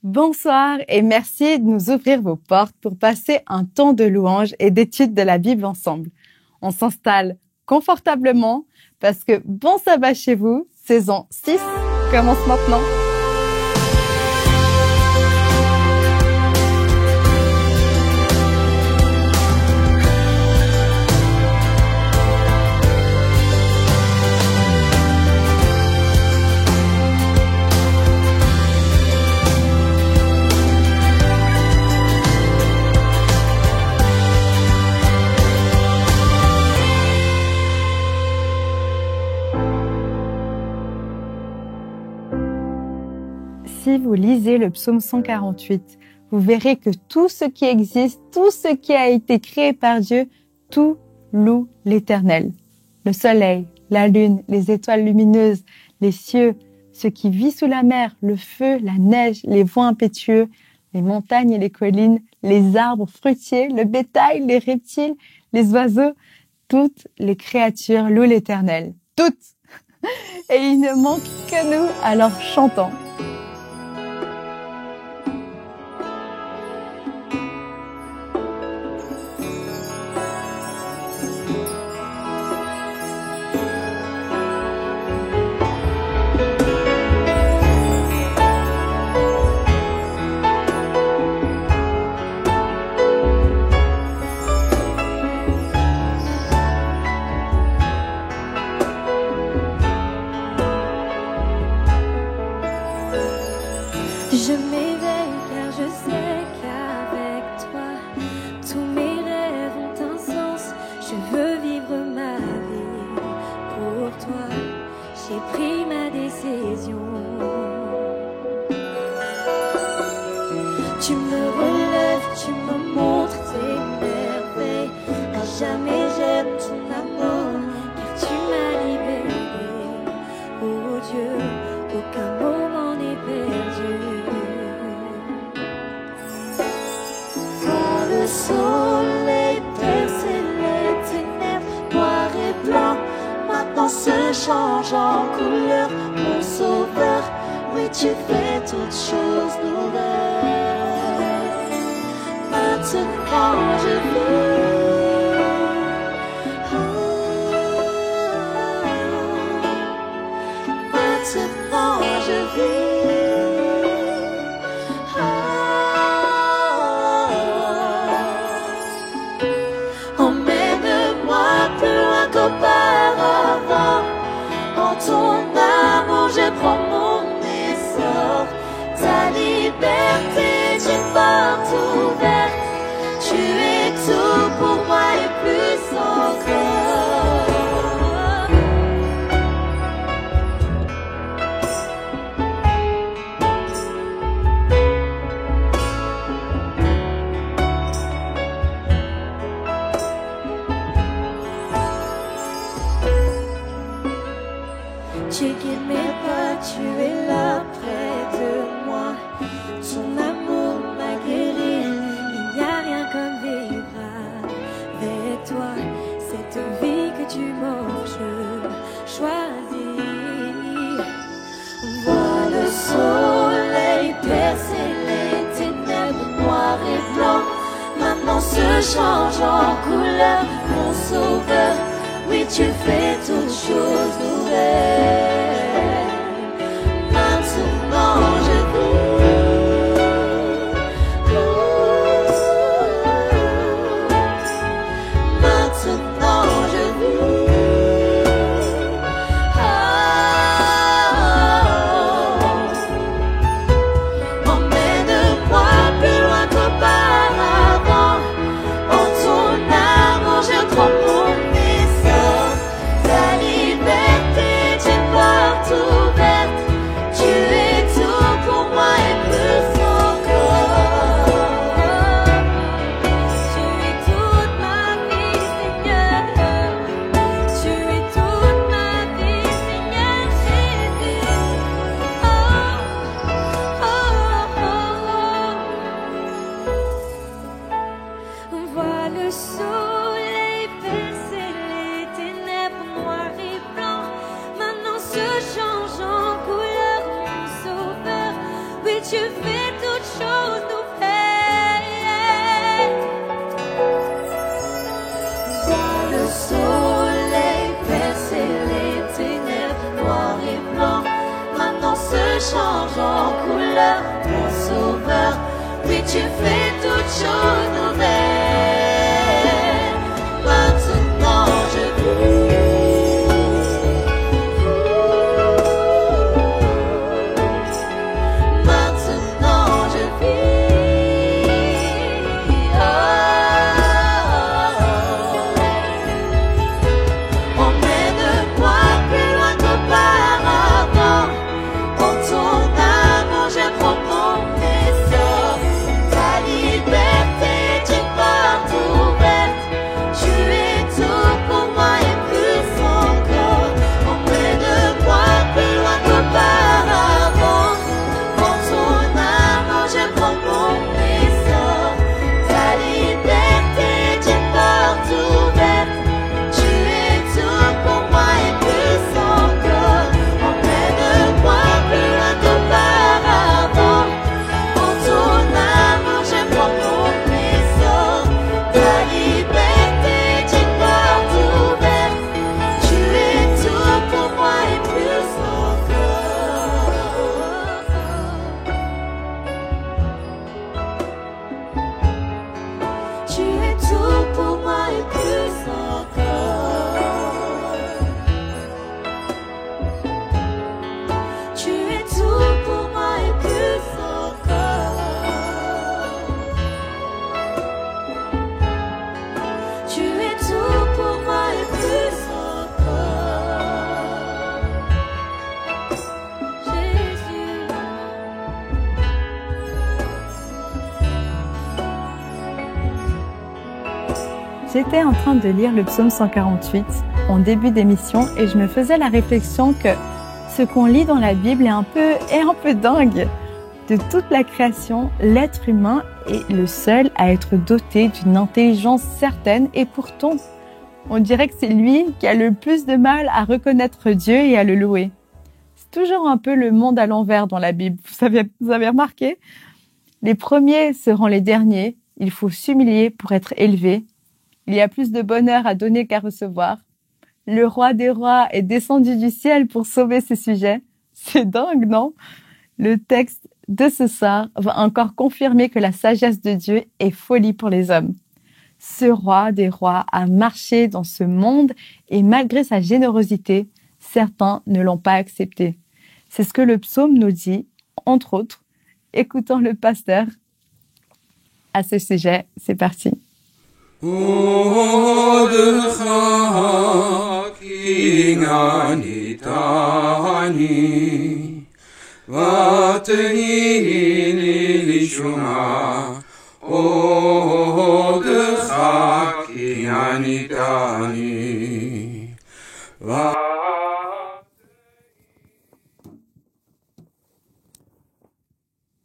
Bonsoir et merci de nous ouvrir vos portes pour passer un temps de louange et d'étude de la Bible ensemble. On s'installe confortablement parce que Bon Sabbat chez vous, saison 6, commence maintenant. Si vous lisez le psaume 148, vous verrez que tout ce qui existe, tout ce qui a été créé par Dieu, tout loue l'Éternel. Le soleil, la lune, les étoiles lumineuses, les cieux, ce qui vit sous la mer, le feu, la neige, les vents impétueux, les montagnes et les collines, les arbres fruitiers, le bétail, les reptiles, les oiseaux, toutes les créatures louent l'Éternel. Toutes! Et il ne manque que nous, alors chantons. Je m'éveille car je sais qu'avec toi, tous mes rêves ont un sens. Je veux vivre ma vie pour toi. J'ai pris ma décision. Tu me relèves, tu me montres tes merveilles. À jamais j'aime ton amour, car tu m'as libéré. Oh Dieu, aucun moment n'est perdu. Le soleil percer les ténèbres, noir et blanc, maintenant se change en couleur. Mon sauveur, oui tu fais toutes choses nouvelles. Maintenant je vis, maintenant je vis. Auparavant, en ton amour je prends mon essor. Ta liberté est une porte ouverte. Tu es tout pour moi et plus encore. Tu guides mes pas, tu es là près de moi. Ton amour m'a guéri, il n'y a rien comme vivre avec toi. Cette vie que tu m'offres, je choisis. Vois le soleil percer les ténèbres, noir et blanc, maintenant se change en couleur. Mon sauveur, oui tu fais toutes choses nouvelles. Maintenant je vis, maintenant je vis. Emmène-moi plus loin qu'auparavant. En ton amour je prends mon essor. Ta liberté est une porte ouverte. Tu es tout pour moi et plus encore. Tu es toute ma vie, Seigneur. Tu es toute ma vie, Seigneur Jésus. Oh, oh, oh. Vois le soleil percer les ténèbres, noir et blanc, maintenant se change en couleur. Mon sauveur, oui tu fais tout toutes choses nouvelles. Vois le soleil percer les ténèbres noires et blancs, maintenant se change en couleur, mon sauveur. Oui, tu fais toutes choses nouvelles. Maintenant je vis. Maintenant je vis. Emmène-moi plus loin qu'auparavant. En ton amour je prends mon essor. Ta liberté d'une porte ouverte. Tu es tout pour moi et plus encore. Emmène-moi plus loin qu'auparavant. En ton amour je prends mon essor. Ta liberté d'une porte ouverte. Tu es tout pour moi et plus encore. Emmène-moi plus loin qu'auparavant. En ton amour je prends mon essor. Ta liberté d'une porte ouverte. Tu es tout pour moi et plus encore. Tu es tout pour moi et plus encore. Tu es tout pour moi et plus encore. Tu es tout pour moi et plus encore. Jésus. J'étais en train de lire le psaume 148 en début d'émission et je me faisais la réflexion que ce qu'on lit dans la Bible est un peu dingue. De toute la création, l'être humain est le seul à être doté d'une intelligence certaine et pourtant, on dirait que c'est lui qui a le plus de mal à reconnaître Dieu et à le louer. C'est toujours un peu le monde à l'envers dans la Bible. Vous avez remarqué? Les premiers seront les derniers. Il faut s'humilier pour être élevé. Il y a plus de bonheur à donner qu'à recevoir. Le roi des rois est descendu du ciel pour sauver ses sujets. C'est dingue, non? Le texte de ce soir va encore confirmer que la sagesse de Dieu est folie pour les hommes. Ce roi des rois a marché dans ce monde et malgré sa générosité, certains ne l'ont pas accepté. C'est ce que le psaume nous dit, entre autres. Écoutons le pasteur à ce sujet. C'est parti.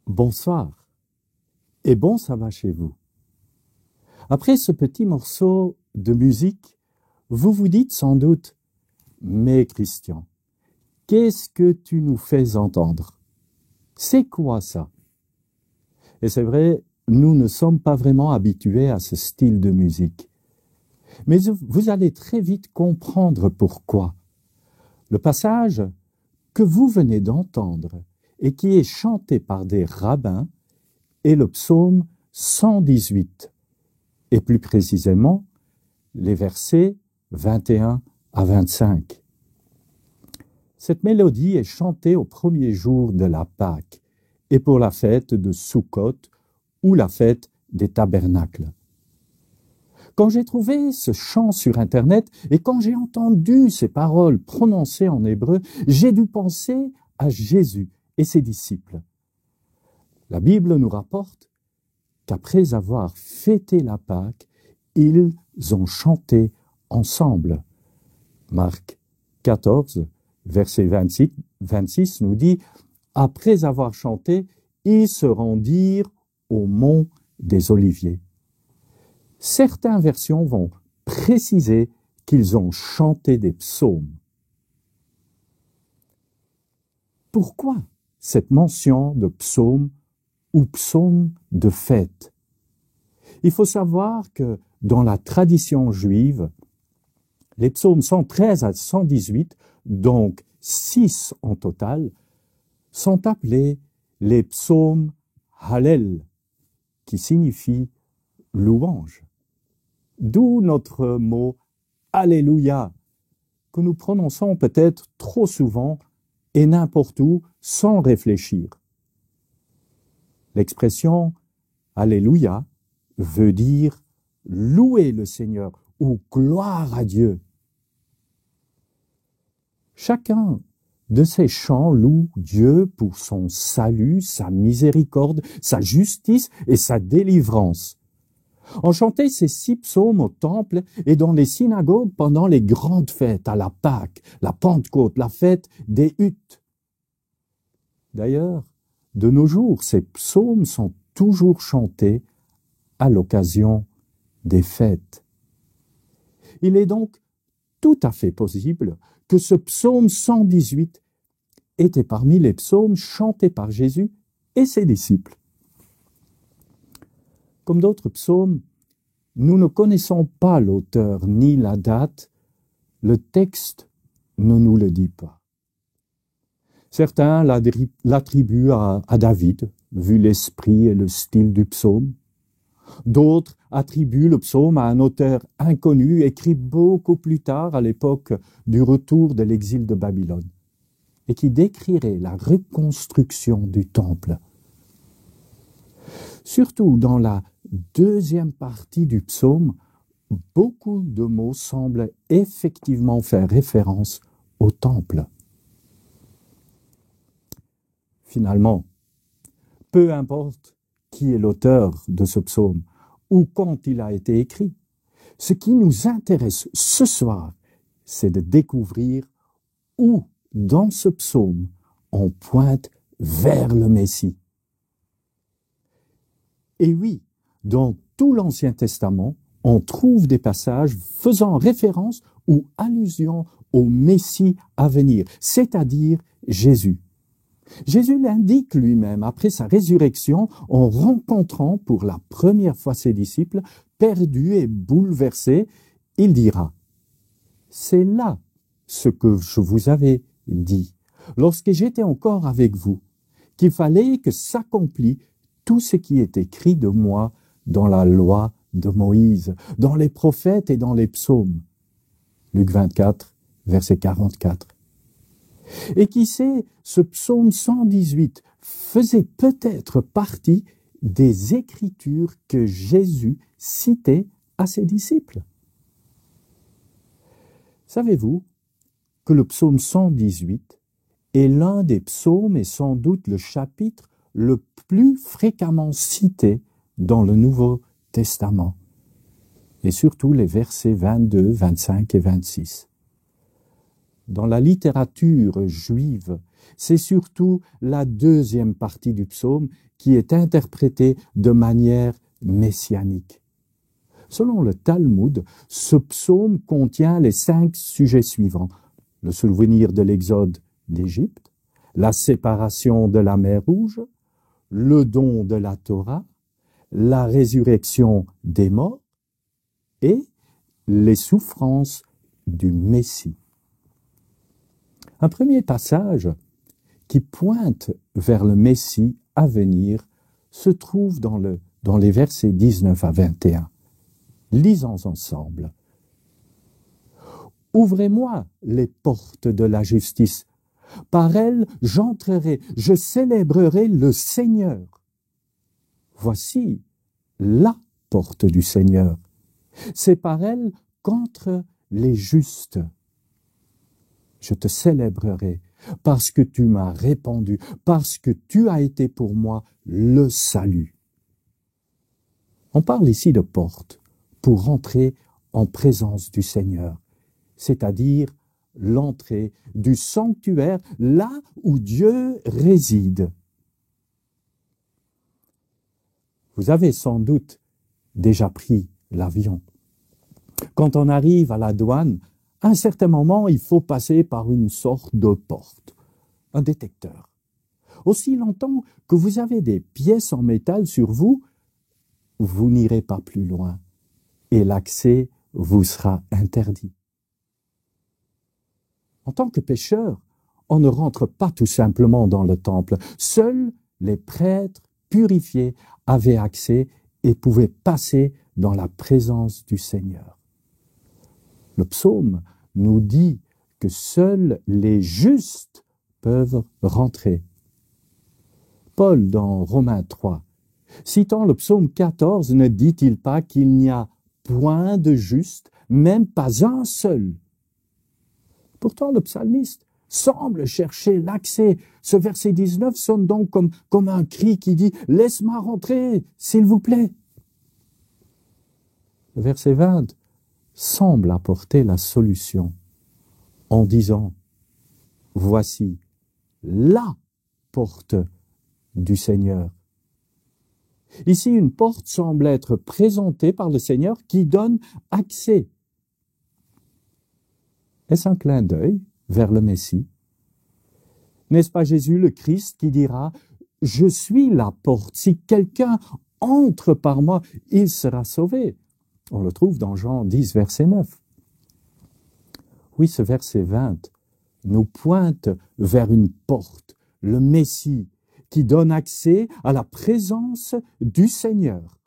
Bonsoir et bon sabbat chez vous. Après ce petit morceau de musique, vous vous dites sans doute « Mais Christian, qu'est-ce que tu nous fais entendre? C'est quoi ça ?» Et c'est vrai, nous ne sommes pas vraiment habitués à ce style de musique. Mais vous allez très vite comprendre pourquoi. Le passage que vous venez d'entendre et qui est chanté par des rabbins est le psaume 118, et plus précisément les versets 21 à 25. Cette mélodie est chantée au premier jour de la Pâque et pour la fête de Sukkot ou la fête des tabernacles. Quand j'ai trouvé ce chant sur Internet et quand j'ai entendu ces paroles prononcées en hébreu, j'ai dû penser à Jésus et ses disciples. La Bible nous rapporte qu'après avoir fêté la Pâque, ils ont chanté ensemble. Marc 14, verset 26 nous dit « Après avoir chanté, ils se rendirent au mont des Oliviers ». Certaines versions vont préciser qu'ils ont chanté des psaumes. Pourquoi cette mention de psaume ou psaume de fête. Il faut savoir que dans la tradition juive, les psaumes 113 à 118, donc 6 en total, sont appelés les psaumes Hallel, qui signifie louange. D'où notre mot Alléluia, que nous prononçons peut-être trop souvent et n'importe où sans réfléchir. L'expression Alléluia veut dire louer le Seigneur ou gloire à Dieu. Chacun de ces chants loue Dieu pour son salut, sa miséricorde, sa justice et sa délivrance. On chantait ces 6 psaumes au temple et dans les synagogues pendant les grandes fêtes, à la Pâque, la Pentecôte, la fête des huttes. D'ailleurs, de nos jours, ces psaumes sont toujours chantés à l'occasion des fêtes. Il est donc tout à fait possible que ce psaume 118 était parmi les psaumes chantés par Jésus et ses disciples. Comme d'autres psaumes, nous ne connaissons pas l'auteur ni la date, le texte ne nous le dit pas. Certains l'attribuent à David, vu l'esprit et le style du psaume. D'autres attribuent le psaume à un auteur inconnu, écrit beaucoup plus tard, à l'époque du retour de l'exil de Babylone, et qui décrirait la reconstruction du temple. Surtout dans la deuxième partie du psaume, beaucoup de mots semblent effectivement faire référence au temple. Finalement, peu importe qui est l'auteur de ce psaume ou quand il a été écrit, ce qui nous intéresse ce soir, c'est de découvrir où, dans ce psaume, on pointe vers le Messie. Et oui, dans tout l'Ancien Testament, on trouve des passages faisant référence ou allusion au Messie à venir, c'est-à-dire Jésus. Jésus l'indique lui-même après sa résurrection en rencontrant pour la première fois ses disciples, perdus et bouleversés, il dira « C'est là ce que je vous avais dit, lorsque j'étais encore avec vous, qu'il fallait que s'accomplisse tout ce qui est écrit de moi dans la loi de Moïse, dans les prophètes et dans les psaumes. » Luc 24, verset 44. Et qui sait, ce psaume 118 faisait peut-être partie des écritures que Jésus citait à ses disciples. Savez-vous que le psaume 118 est l'un des psaumes et sans doute le chapitre le plus fréquemment cité dans le Nouveau Testament, et surtout les versets 22, 25 et 26. Dans la littérature juive, c'est surtout la deuxième partie du psaume qui est interprétée de manière messianique. Selon le Talmud, ce psaume contient les 5 sujets suivants: le souvenir de l'exode d'Égypte, la séparation de la mer Rouge, le don de la Torah, la résurrection des morts et les souffrances du Messie. Un premier passage qui pointe vers le Messie à venir se trouve dans les versets 19 à 21. Lisons ensemble. « Ouvrez-moi les portes de la justice. Par elles, j'entrerai, je célébrerai le Seigneur. Voici la porte du Seigneur. C'est par elle qu'entrent les justes. Je te célébrerai parce que tu m'as répandu, parce que tu as été pour moi le salut. » On parle ici de porte pour entrer en présence du Seigneur, c'est-à-dire l'entrée du sanctuaire, là où Dieu réside. Vous avez sans doute déjà pris l'avion. Quand on arrive à la douane, à un certain moment, il faut passer par une sorte de porte, un détecteur. Aussi longtemps que vous avez des pièces en métal sur vous, vous n'irez pas plus loin et l'accès vous sera interdit. En tant que pécheur, on ne rentre pas tout simplement dans le temple. Seuls les prêtres purifiés avaient accès et pouvaient passer dans la présence du Seigneur. Le psaume nous dit que seuls les justes peuvent rentrer. Paul, dans Romains 3, citant le psaume 14, ne dit-il pas qu'il n'y a point de juste, même pas un seul? Pourtant, le psalmiste semble chercher l'accès. Ce verset 19 sonne donc comme un cri qui dit « Laisse-moi rentrer, s'il vous plaît ». Le verset 20 semble apporter la solution en disant « Voici la porte du Seigneur ». Ici, une porte semble être présentée par le Seigneur qui donne accès. Est-ce un clin d'œil vers le Messie? N'est-ce pas Jésus le Christ qui dira « Je suis la porte, si quelqu'un entre par moi, il sera sauvé ». On le trouve dans Jean 10, verset 9. Oui, ce verset 20 nous pointe vers une porte, le Messie, qui donne accès à la présence du Seigneur.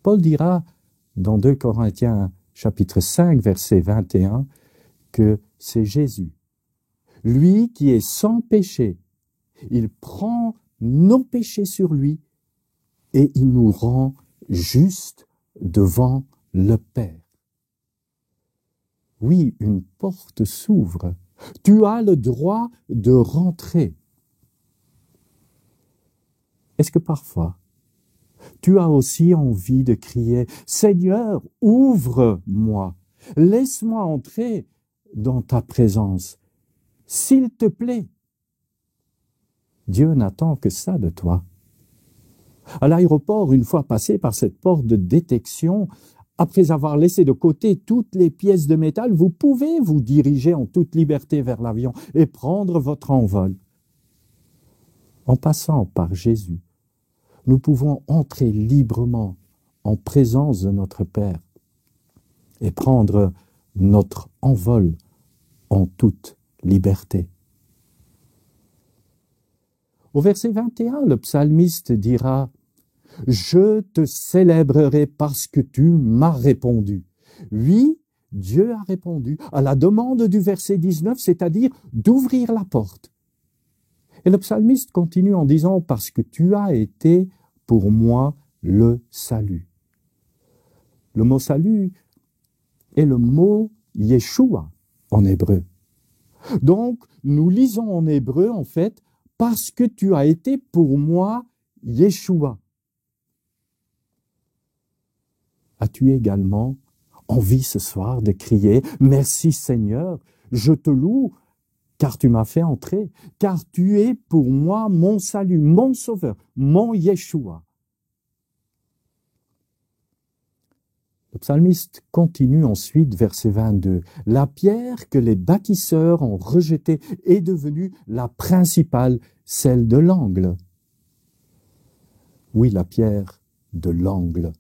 Paul dira dans 2 Corinthiens chapitre 5, verset 21, que c'est Jésus, lui qui est sans péché. Il prend nos péchés sur lui et il nous rend justes devant le Père. Oui, une porte s'ouvre. Tu as le droit de rentrer. Est-ce que parfois, tu as aussi envie de crier « Seigneur, ouvre-moi, laisse-moi entrer dans ta présence, s'il te plaît ». Dieu n'attend que ça de toi. À l'aéroport, une fois passé par cette porte de détection, après avoir laissé de côté toutes les pièces de métal, vous pouvez vous diriger en toute liberté vers l'avion et prendre votre envol. En passant par Jésus, nous pouvons entrer librement en présence de notre Père et prendre notre envol en toute liberté. Au verset 21, le psalmiste dira « Je te célébrerai parce que tu m'as répondu ». Oui, Dieu a répondu à la demande du verset 19, c'est-à-dire d'ouvrir la porte. Et le psalmiste continue en disant « Parce que tu as été pour moi le salut ». Le mot « salut » est le mot « Yeshua » en hébreu. Donc, nous lisons en hébreu, en fait, « Parce que tu as été pour moi Yeshua ». As-tu également envie ce soir de crier « Merci Seigneur, je te loue ». Car tu m'as fait entrer, car tu es pour moi mon salut, mon sauveur, mon Yeshua. Le psalmiste continue ensuite, verset 22. La pierre que les bâtisseurs ont rejetée est devenue la principale, celle de l'angle. Oui, la pierre de l'angle.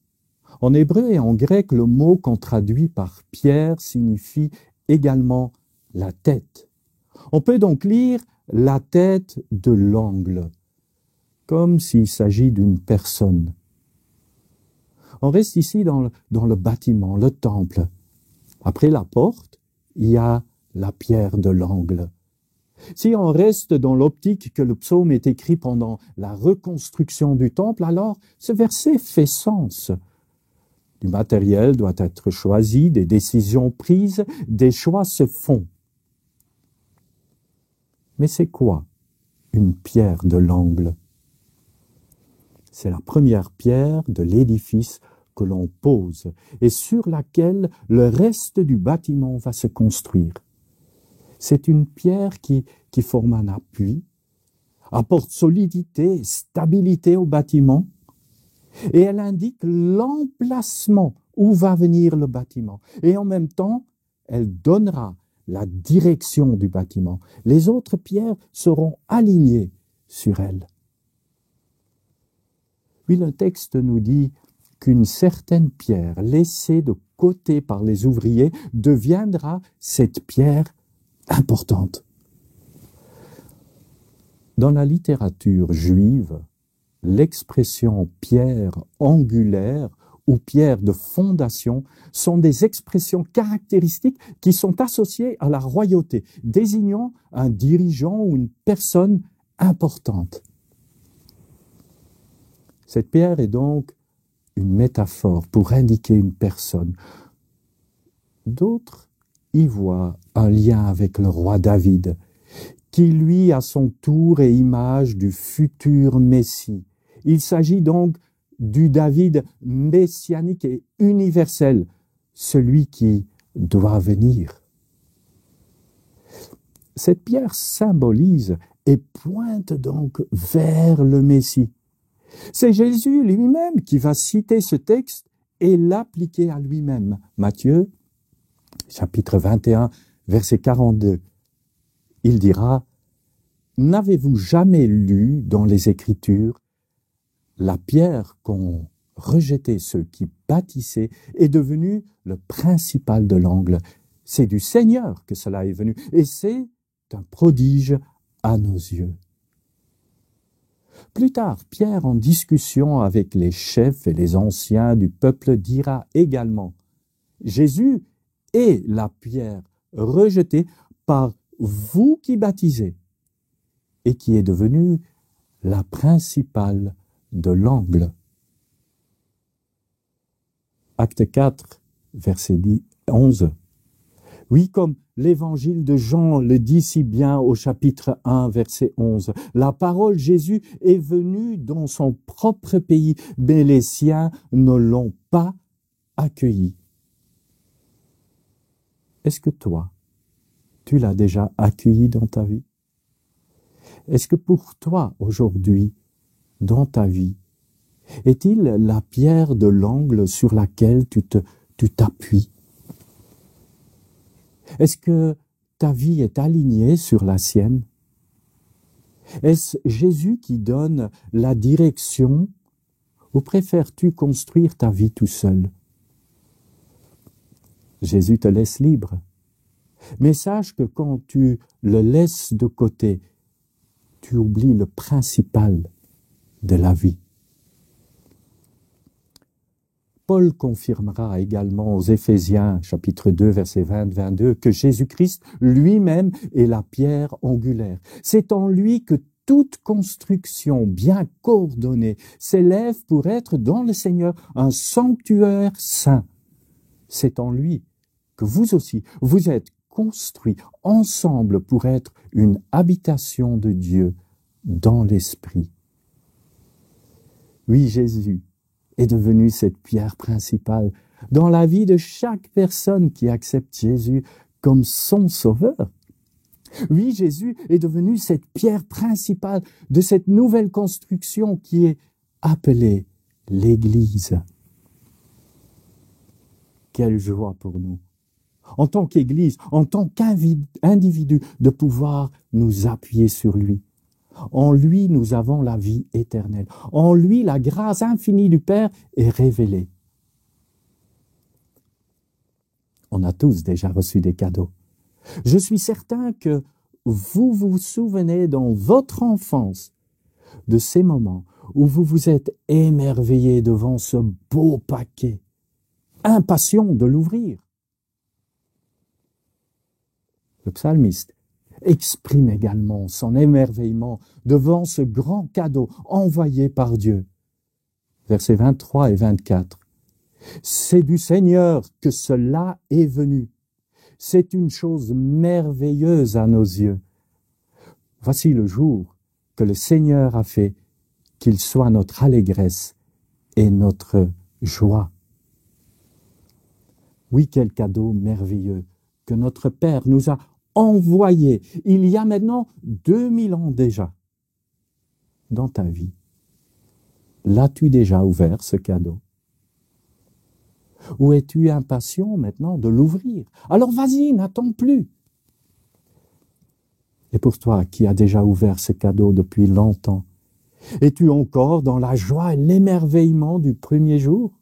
En hébreu et en grec, le mot qu'on traduit par pierre signifie également la tête. On peut donc lire la tête de l'angle, comme s'il s'agit d'une personne. On reste ici dans le bâtiment, le temple. Après la porte, il y a la pierre de l'angle. Si on reste dans l'optique que le psaume est écrit pendant la reconstruction du temple, alors ce verset fait sens. Du matériel doit être choisi, des décisions prises, des choix se font. Mais c'est quoi une pierre de l'angle? C'est la première pierre de l'édifice que l'on pose et sur laquelle le reste du bâtiment va se construire. C'est une pierre qui forme un appui, apporte solidité, stabilité au bâtiment et elle indique l'emplacement où va venir le bâtiment. Et en même temps, elle donnera la direction du bâtiment. Les autres pierres seront alignées sur elle. Oui, le texte nous dit qu'une certaine pierre laissée de côté par les ouvriers deviendra cette pierre importante. Dans la littérature juive, l'expression pierre angulaire ou pierre de fondation sont des expressions caractéristiques qui sont associées à la royauté, désignant un dirigeant ou une personne importante. Cette pierre est donc une métaphore pour indiquer une personne. D'autres y voient un lien avec le roi David, qui lui, à son tour, est image du futur Messie. Il s'agit donc du David messianique et universel, celui qui doit venir. Cette pierre symbolise et pointe donc vers le Messie. C'est Jésus lui-même qui va citer ce texte et l'appliquer à lui-même. Matthieu, chapitre 21, verset 42. Il dira, « N'avez-vous jamais lu dans les Écritures, la pierre qu'ont rejeté ceux qui bâtissaient est devenue le principal de l'angle. C'est du Seigneur que cela est venu, et c'est un prodige à nos yeux. » Plus tard, Pierre, en discussion avec les chefs et les anciens du peuple, dira également, « Jésus est la pierre rejetée par vous qui baptisez, et qui est devenue la principale de l'angle. » Acte 4, verset 11. Oui, comme l'évangile de Jean le dit si bien au chapitre 1, verset 11. La parole Jésus est venue dans son propre pays, mais les siens ne l'ont pas accueilli. Est-ce que toi, tu l'as déjà accueilli dans ta vie? Est-ce que pour toi, aujourd'hui, dans ta vie, est-il la pierre de l'angle sur laquelle tu t'appuies? Est-ce que ta vie est alignée sur la sienne? Est-ce Jésus qui donne la direction ou préfères-tu construire ta vie tout seul? Jésus te laisse libre. Mais sache que quand tu le laisses de côté, tu oublies le principal de la vie. Paul confirmera également aux Éphésiens, chapitre 2, verset 20-22, que Jésus-Christ lui-même est la pierre angulaire. C'est en lui que toute construction bien coordonnée s'élève pour être dans le Seigneur un sanctuaire saint. C'est en lui que vous aussi, vous êtes construits ensemble pour être une habitation de Dieu dans l'esprit. Oui, Jésus est devenu cette pierre principale dans la vie de chaque personne qui accepte Jésus comme son sauveur. Oui, Jésus est devenu cette pierre principale de cette nouvelle construction qui est appelée l'Église. Quelle joie pour nous, en tant qu'Église, en tant qu'individu, de pouvoir nous appuyer sur lui. En lui, nous avons la vie éternelle. En lui, la grâce infinie du Père est révélée. On a tous déjà reçu des cadeaux. Je suis certain que vous vous souvenez dans votre enfance de ces moments où vous vous êtes émerveillé devant ce beau paquet, impatient de l'ouvrir. Le psalmiste exprime également son émerveillement devant ce grand cadeau envoyé par Dieu. Versets 23 et 24. C'est du Seigneur que cela est venu. C'est une chose merveilleuse à nos yeux. Voici le jour que le Seigneur a fait, qu'il soit notre allégresse et notre joie. Oui, quel cadeau merveilleux que notre Père nous a envoyé il y a maintenant 2000 ans déjà. Dans ta vie, l'as-tu déjà ouvert ce cadeau? Ou es-tu impatient maintenant de l'ouvrir? Alors vas-y, n'attends plus. Et pour toi qui as déjà ouvert ce cadeau depuis longtemps, es-tu encore dans la joie et l'émerveillement du premier jour?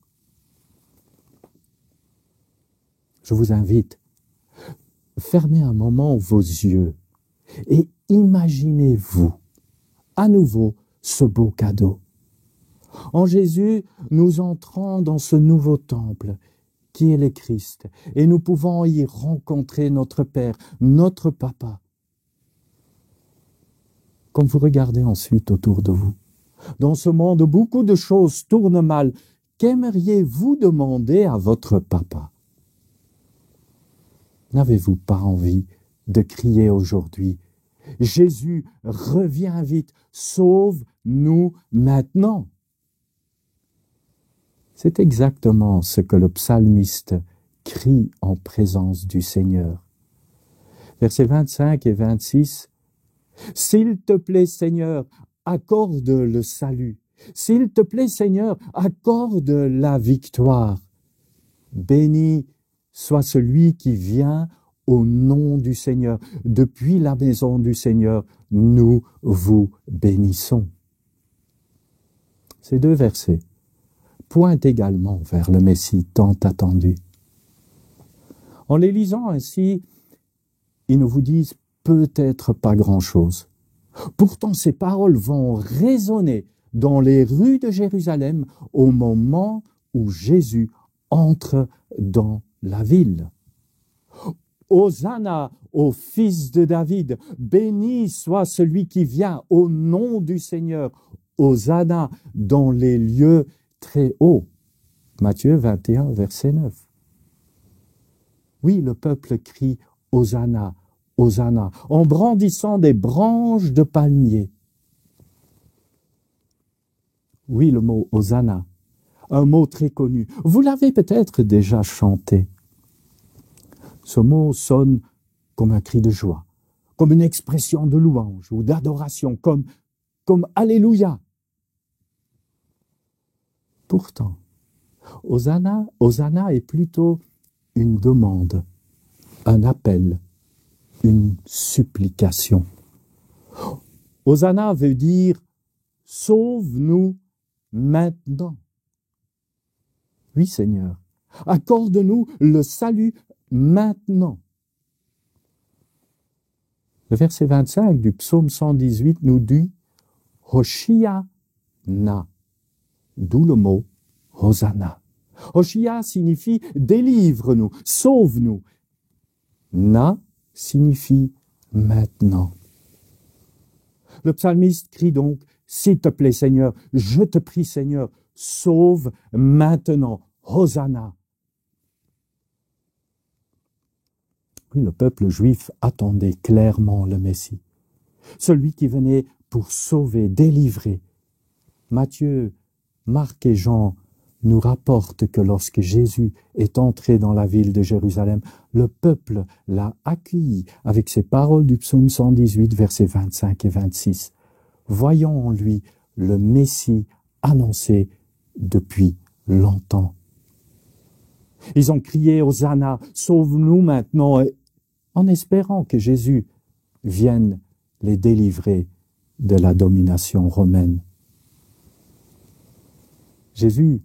Je vous invite, fermez un moment vos yeux et imaginez-vous à nouveau ce beau cadeau. En Jésus, nous entrons dans ce nouveau temple qui est le Christ et nous pouvons y rencontrer notre Père, notre Papa. Comme vous regardez ensuite autour de vous, dans ce monde où beaucoup de choses tournent mal, qu'aimeriez-vous demander à votre Papa? N'avez-vous pas envie de crier aujourd'hui, « Jésus, reviens vite, sauve-nous maintenant !» C'est exactement ce que le psalmiste crie en présence du Seigneur. Versets 25 et 26, « S'il te plaît, Seigneur, accorde le salut. S'il te plaît, Seigneur, accorde la victoire. Béni soit celui qui vient au nom du Seigneur. Depuis la maison du Seigneur, nous vous bénissons. » Ces deux versets pointent également vers le Messie tant attendu. En les lisant ainsi, ils ne vous disent peut-être pas grand-chose. Pourtant, ces paroles vont résonner dans les rues de Jérusalem au moment où Jésus entre dans la ville. Hosanna au fils de David, béni soit celui qui vient au nom du Seigneur. Hosanna dans les lieux très hauts. Matthieu 21, verset 9. Oui, le peuple crie Hosanna, Hosanna, en brandissant des branches de palmier. Oui, le mot Hosanna, un mot très connu. Vous l'avez peut-être déjà chanté. Ce mot sonne comme un cri de joie, comme une expression de louange ou d'adoration, comme Alléluia. Pourtant, Hosanna est plutôt une demande, un appel, une supplication. Hosanna veut dire « Sauve-nous maintenant ». Oui, Seigneur, accorde-nous le salut maintenant. Le verset 25 du psaume 118 nous dit « Hoshia na », d'où le mot « Hosanna ». Hoshia signifie « délivre-nous »,« sauve-nous ». Na signifie « maintenant ». Le psalmiste crie donc « S'il te plaît, Seigneur, je te prie, Seigneur, sauve maintenant, Hosanna ». Oui, le peuple juif attendait clairement le Messie, celui qui venait pour sauver, délivrer. Matthieu, Marc et Jean nous rapportent que lorsque Jésus est entré dans la ville de Jérusalem, le peuple l'a accueilli avec ces paroles du psaume 118, versets 25 et 26. Voyons en lui le Messie annoncé depuis longtemps. Ils ont crié « Hosanna, sauve-nous maintenant » en espérant que Jésus vienne les délivrer de la domination romaine. Jésus,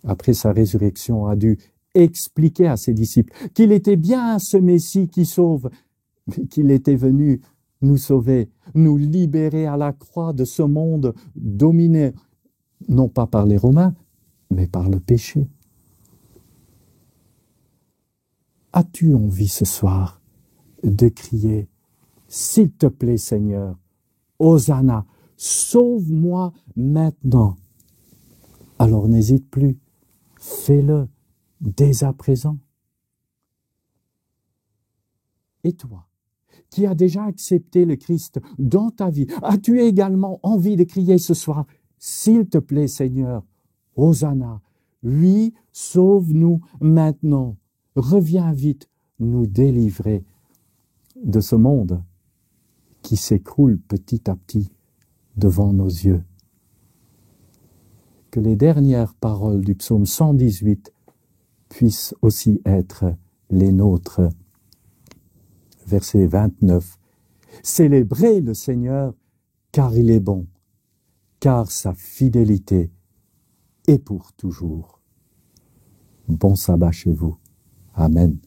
après sa résurrection, a dû expliquer à ses disciples qu'il était bien ce Messie qui sauve, mais qu'il était venu nous sauver, nous libérer à la croix de ce monde dominé, non pas par les Romains, mais par le péché. As-tu envie ce soir de crier « S'il te plaît, Seigneur, Hosanna, sauve-moi maintenant » Alors n'hésite plus, fais-le dès à présent. Et toi, qui as déjà accepté le Christ dans ta vie, as-tu également envie de crier ce soir « S'il te plaît, Seigneur, Hosanna, oui, sauve-nous maintenant, reviens vite nous délivrer de ce monde qui s'écroule petit à petit devant nos yeux. » Que les dernières paroles du psaume 118 puissent aussi être les nôtres. Verset 29. Célébrez le Seigneur, car il est bon, car sa fidélité est pour toujours. Bon sabbat chez vous. Amen.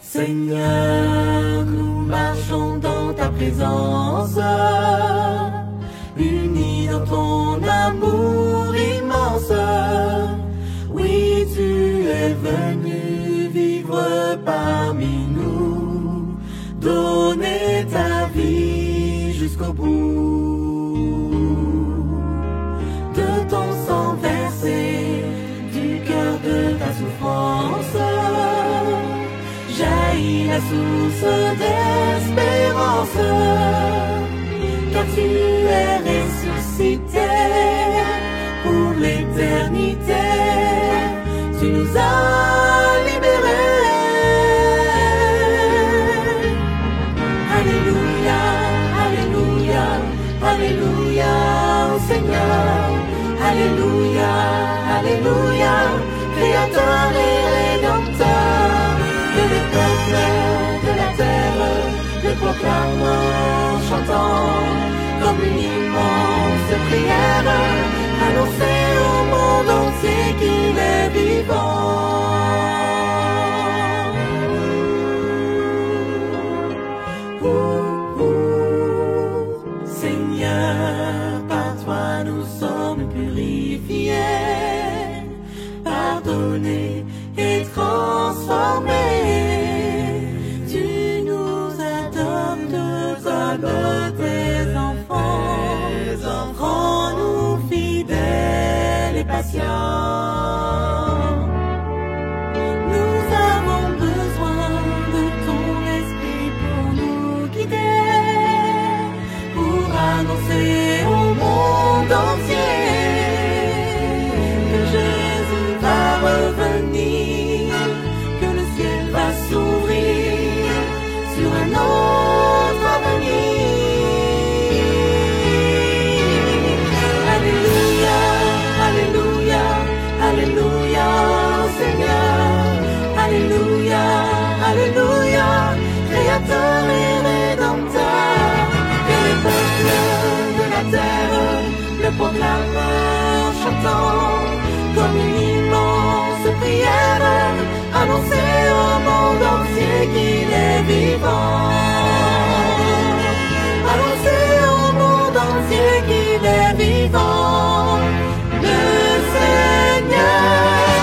Seigneur, nous marchons dans ta présence, unis dans ton amour immense. Oui, tu es venu vivre parmi nous, donner ta vie jusqu'au bout. De ton sang versé, du cœur de ta souffrance, jaillit la source d'espérance, car tu es ressuscité pour l'éternité, tu nous as libérés. Alléluia, Alléluia, Alléluia au Seigneur. Alléluia, Alléluia, Créateur et Rédempteur. Que les peuples de la terre le proclament en chantant comme une immense prière, annoncer au monde entier qu'il est vivant. Seigneur, par toi nous sommes purifiés, pardonnés et transformés. Tu nous adoptes comme tes enfants, rends-nous fidèles et patients. Nous avons besoin de ton esprit pour nous guider, pour annoncer au monde entier que Jésus va revenir, que le ciel va s'ouvrir sur un autre avenir. Alléluia, Alléluia, Alléluia au Seigneur. Alléluia, Alléluia, Créateur et Rédempteur. Que les peuples de la terre le proclament en chantant comme une immense prière, annoncer au monde entier qu'il est vivant. Annoncer au monde entier qu'il est vivant. Le Seigneur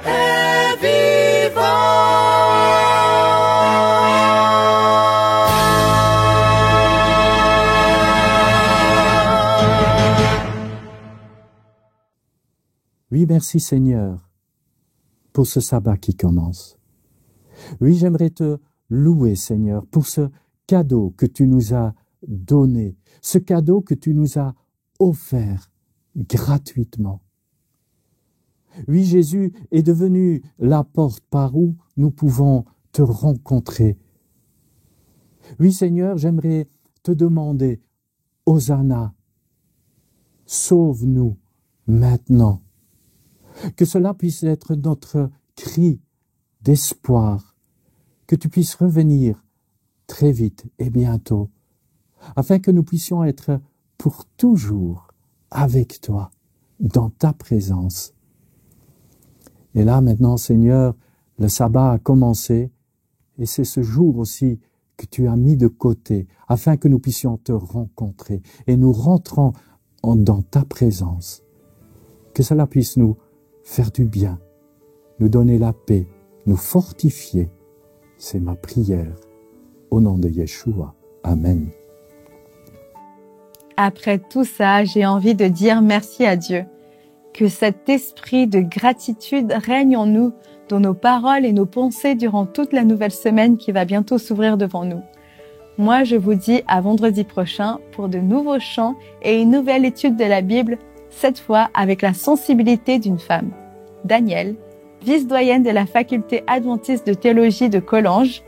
est vivant. Oui, merci Seigneur pour ce sabbat qui commence. Oui, j'aimerais te louer Seigneur pour ce cadeau que tu nous as donné, ce cadeau que tu nous as offert gratuitement. Oui, Jésus est devenu la porte par où nous pouvons te rencontrer. Oui, Seigneur, j'aimerais te demander, Hosanna, sauve-nous maintenant. Que cela puisse être notre cri d'espoir, que tu puisses revenir très vite et bientôt, afin que nous puissions être pour toujours avec toi, dans ta présence. Et là maintenant, Seigneur, le sabbat a commencé, et c'est ce jour aussi que tu as mis de côté, afin que nous puissions te rencontrer, et nous rentrons dans ta présence. Que cela puisse nous faire du bien, nous donner la paix, nous fortifier. C'est ma prière. Au nom de Yeshua. Amen. Après tout ça, j'ai envie de dire merci à Dieu. Que cet esprit de gratitude règne en nous, dans nos paroles et nos pensées durant toute la nouvelle semaine qui va bientôt s'ouvrir devant nous. Moi, je vous dis à vendredi prochain pour de nouveaux chants et une nouvelle étude de la Bible, cette fois avec la sensibilité d'une femme. Danielle, vice-doyenne de la faculté adventiste de théologie de Collonges.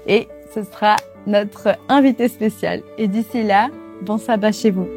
Et ce sera notre invité spécial. Et d'ici là, bon sabbat chez vous.